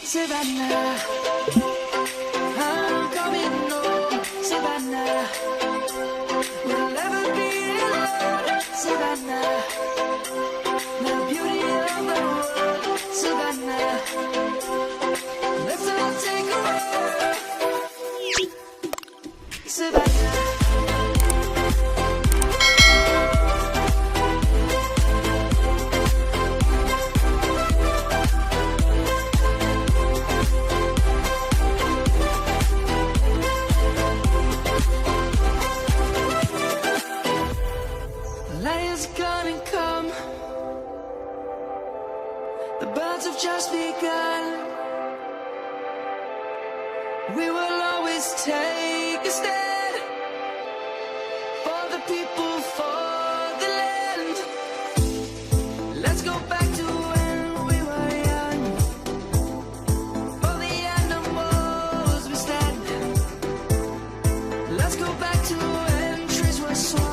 Savannah, I'm coming home, Savannah. We'll never be alone, Savannah. The beauty of the world, Savannah. Let's all take a ride, Savannah. Lions gonna come. The birds have just begun. We will always take a stand for the people, for the land. Let's go back to when we were young. For the animals we stand. Let's go back to when trees were swung.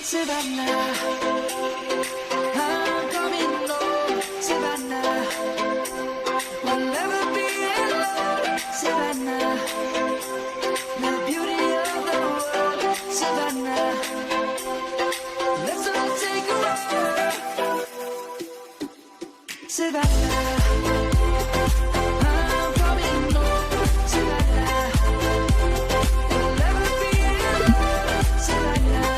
Savannah, I'm coming home, Savannah. We'll never be alone, Savannah. The beauty of the world, Savannah. Let's all take a ride, Savannah. I'm coming home, Savannah. We'll never be alone, Savannah.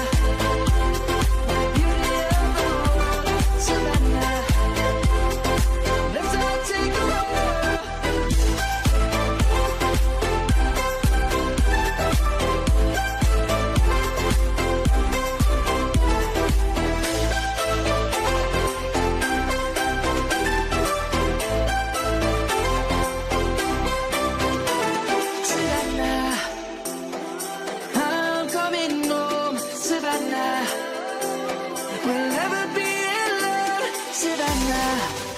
Savannah, we'll never be alone, Savannah.